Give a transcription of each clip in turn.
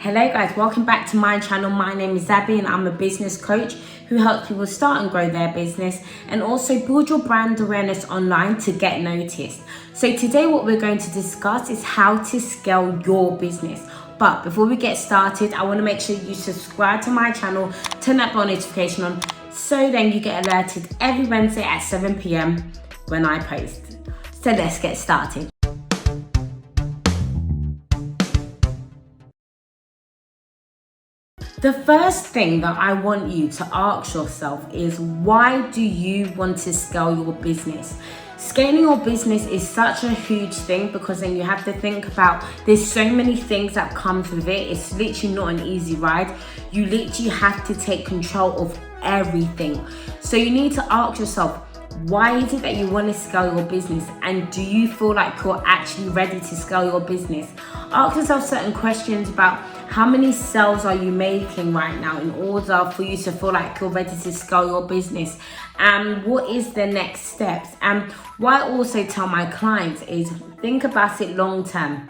Hello guys, welcome back to my channel. My name is Abby and I'm a business coach who helps people start and grow their business and also build your brand awareness online to get noticed. So today what we're going to discuss is how to scale your business. But before we get started, I want to make sure you subscribe to my channel, turn that bell notification on so then you get alerted every Wednesday at 7 p.m. when I post. So let's get started. The first thing that I want you to ask yourself is, why do you want to scale your business? Scaling your business is such a huge thing because then you have to think about, there's so many things that comes with it. It's literally not an easy ride. You literally have to take control of everything. So you need to ask yourself, why is it that you want to scale your business, and do you feel like you're actually ready to scale your business? Ask yourself certain questions about how many sales are you making right now in order for you to feel like you're ready to scale your business, and what is the next steps. And what I also tell my clients is, think about it long term.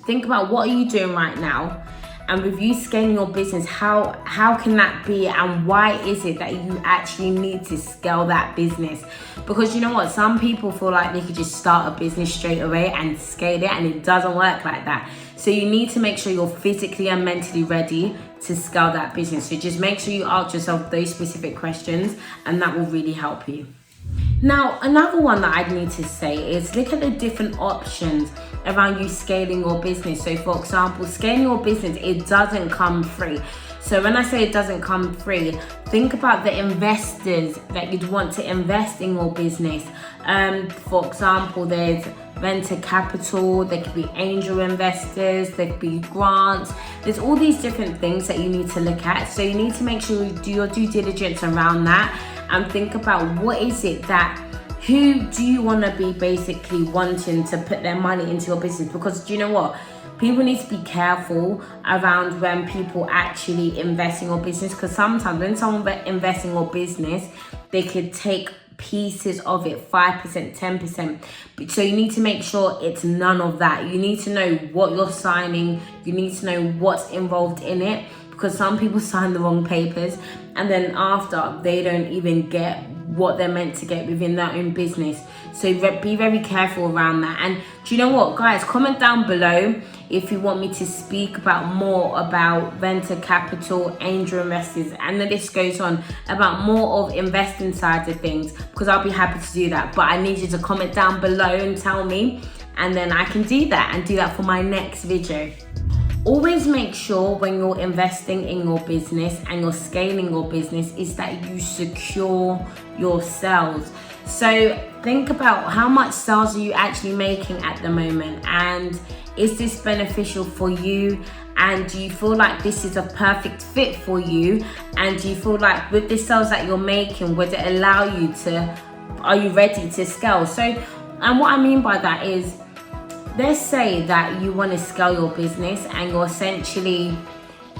Think about, what are you doing right now? And with you scaling your business, how can that be, and why is it that you actually need to scale that business? Because you know what, some people feel like they could just start a business straight away and scale it, and it doesn't work like that. So you need to make sure you're physically and mentally ready to scale that business. So just make sure you ask yourself those specific questions, and that will really help you. Now, another one that I need to say is, look at the different options around you scaling your business. So for example, scaling your business, it doesn't come free. So when I say it doesn't come free, think about the investors that you'd want to invest in your business. For example, there's venture capital, there could be angel investors, there could be grants. There's all these different things that you need to look at. So you need to make sure you do your due diligence around that and think about, what is it that, who do you want to be basically wanting to put their money into your business? Because do you know what? People need to be careful around when people actually invest in your business, because sometimes when someone invests in your business, they could take pieces of it, 5%, 10%. So you need to make sure it's none of that. You need to know what you're signing. You need to know what's involved in it, because some people sign the wrong papers and then after they don't even get what they're meant to get within their own business. So be very careful around that. And do you know what, guys, comment down below if you want me to speak about more about venture capital, angel investors, and the list goes on, about more of investing side of things, because I'll be happy to do that. But I need you to comment down below and tell me, and then I can do that and do that for my next video. Always make sure when you're investing in your business and you're scaling your business is that you secure your sales. So think about, how much sales are you actually making at the moment, and is this beneficial for you, and do you feel like this is a perfect fit for you, and do you feel like with the sales that you're making, would it allow you to, are you ready to scale? So, and what I mean by that is, let's say that you want to scale your business and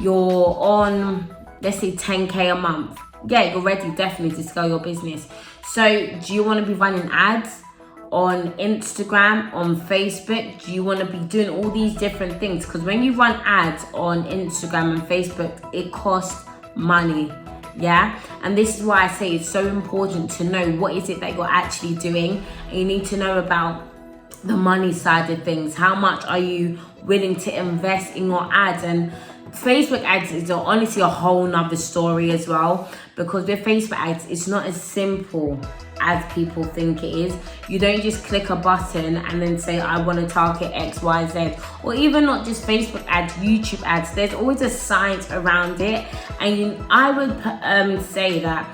you're on, let's say 10K a month. Yeah, you're ready definitely to scale your business. So do you want to be running ads on Instagram, on Facebook? Do you want to be doing all these different things? Because when you run ads on Instagram and Facebook, it costs money. Yeah, and this is why I say it's so important to know what is it that you're actually doing, and you need to know about the money side of things. How much are you willing to invest in your ads? And Facebook ads is honestly a whole nother story as well, because with Facebook ads, it's not as simple as people think it is. You don't just click a button and then say, I want to target X, Y, Z. Or even not just Facebook ads, YouTube ads. There's always a science around it. And I would say that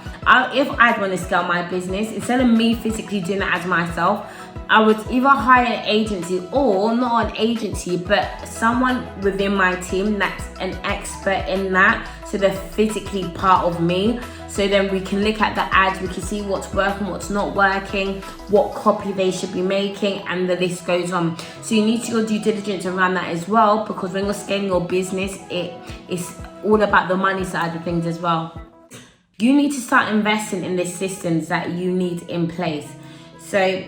if I'd want to scale my business, instead of me physically doing that as myself, I would either hire an agency, or not an agency, but someone within my team that's an expert in that, so they're physically part of me. So then we can look at the ads, we can see what's working, what's not working, what copy they should be making, and the list goes on. So you need to do due diligence around that as well, because when you're scaling your business, it's all about the money side of things as well. You need to start investing in the systems that you need in place. So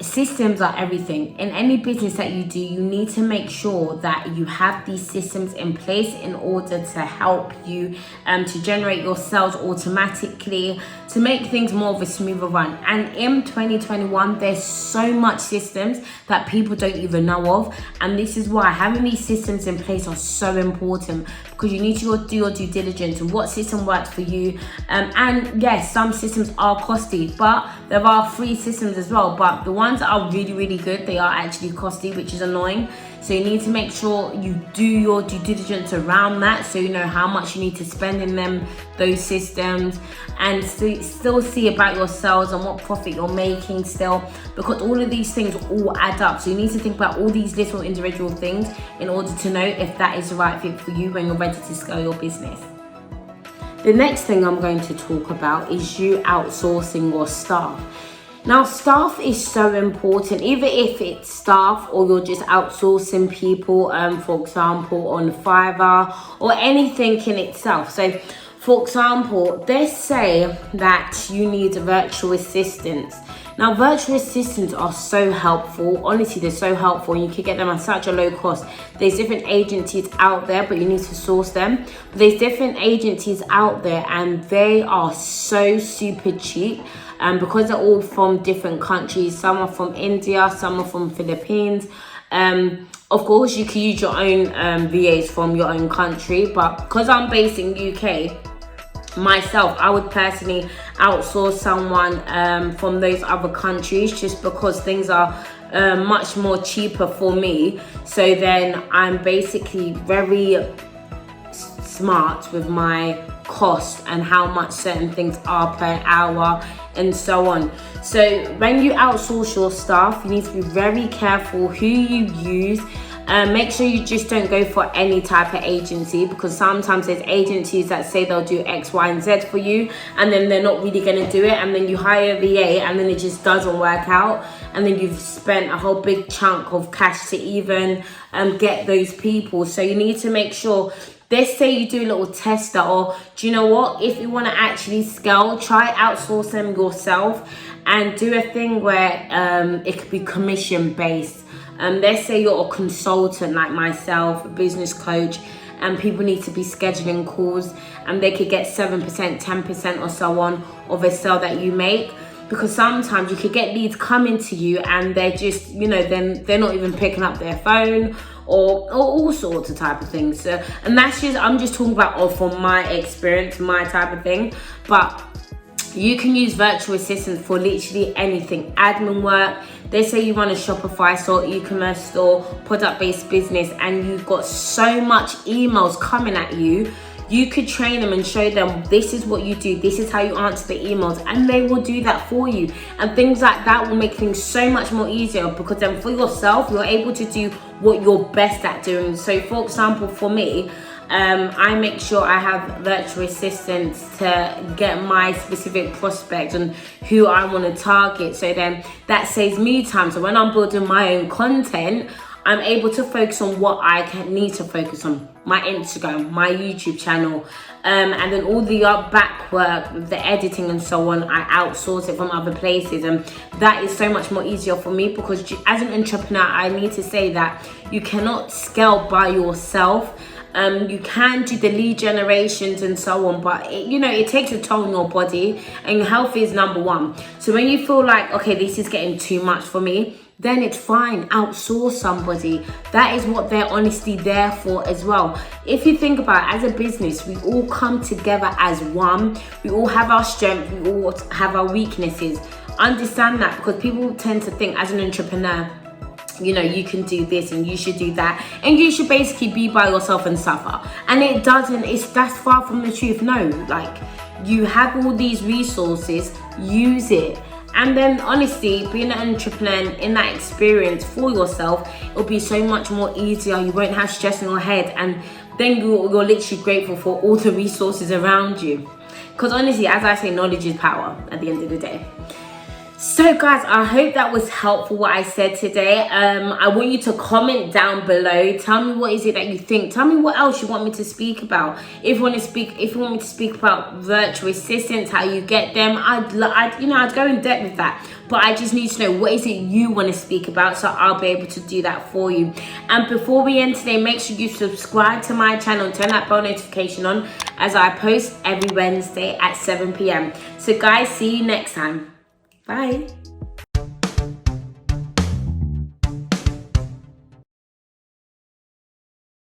systems are everything. In any business that you do, you need to make sure that you have these systems in place in order to help you to generate your sales automatically, to make things more of a smoother run. And in 2021, there's so much systems that people don't even know of, and this is why having these systems in place are so important, because you need to do your due diligence and what system works for you. And yes, some systems are costly, but there are free systems as well, but the ones that are really good, they are actually costly, which is annoying. So you need to make sure you do your due diligence around that, so you know how much you need to spend in those systems, and still see about your sales and what profit you're making still, because all of these things all add up. So you need to think about all these little individual things in order to know if that is the right fit for you when you're ready to scale your business. The next thing I'm going to talk about is you outsourcing your staff. Now, staff is so important, either if it's staff or you're just outsourcing people, for example, on Fiverr or anything in itself. So, for example, let's say that you need virtual assistants. Now, virtual assistants are so helpful. Honestly, they're so helpful, and you can get them at such a low cost. There's different agencies out there, but you need to source them. But there's different agencies out there, and they are so super cheap. Because they're all from different countries. Some are from India, some are from Philippines. Of course, you can use your own VAs from your own country, but because I'm based in UK myself, I would personally outsource someone from those other countries, just because things are much more cheaper for me. So then I'm basically very smart with my cost and how much certain things are per hour and so on. So when you outsource your staff, you need to be very careful who you use. Make sure you just don't go for any type of agency, because sometimes there's agencies that say they'll do X, Y, and Z for you, and then they're not really going to do it, and then you hire a VA and then it just doesn't work out, and then you've spent a whole big chunk of cash to even get those people. So you need to make sure, let's say you do a little tester, or do you know what, if you want to actually scale, try outsource them yourself and do a thing where it could be commission based. Let's say you're a consultant like myself, a business coach, and people need to be scheduling calls, and they could get 7%, 10% or so on of a sale that you make. Because sometimes you could get leads coming to you and they're just, then they're not even picking up their phone, or all sorts of type of things. So, and I'm just talking about from my experience, my type of thing. But you can use virtual assistants for literally anything. Admin work. They say you run a Shopify store, e-commerce store, product-based business, and you've got so much emails coming at you. You could train them and show them, this is what you do, this is how you answer the emails, and they will do that for you. And things like that will make things so much more easier, because then for yourself, you're able to do what you're best at doing. So for example, for me, I make sure I have virtual assistants to get my specific prospects and who I want to target. So then that saves me time. So when I'm building my own content, I'm able to focus on what I need to focus on. My Instagram, my YouTube channel, and then all the back work, the editing and so on, I outsource it from other places. And that is so much more easier for me, because as an entrepreneur, I need to say that you cannot scale by yourself. You can do the lead generations and so on, but it takes a toll on your body, and your health is number one. So when you feel like, okay, this is getting too much for me, then it's fine, outsource somebody. That is what they're honestly there for as well. If you think about it, as a business, we all come together as one. We all have our strengths, we all have our weaknesses. Understand that, because people tend to think as an entrepreneur, you can do this and you should do that, and you should basically be by yourself and suffer. And it doesn't, that's far from the truth. No, like, you have all these resources, use it. And then honestly, being an entrepreneur in that experience for yourself, it'll be so much more easier. You won't have stress in your head, and then you're literally grateful for all the resources around you. Because honestly, as I say, knowledge is power at the end of the day. So guys, I hope that was helpful what I said today. I want you to comment down below. Tell me what is it that you think. Tell me what else you want me to speak about. If you want me to speak about virtual assistants, how you get them, I'd go in depth with that. But I just need to know what is it you want to speak about, so I'll be able to do that for you. And before we end today, make sure you subscribe to my channel and turn that bell notification on, as I post every Wednesday at 7 p.m. So guys, see you next time. Bye.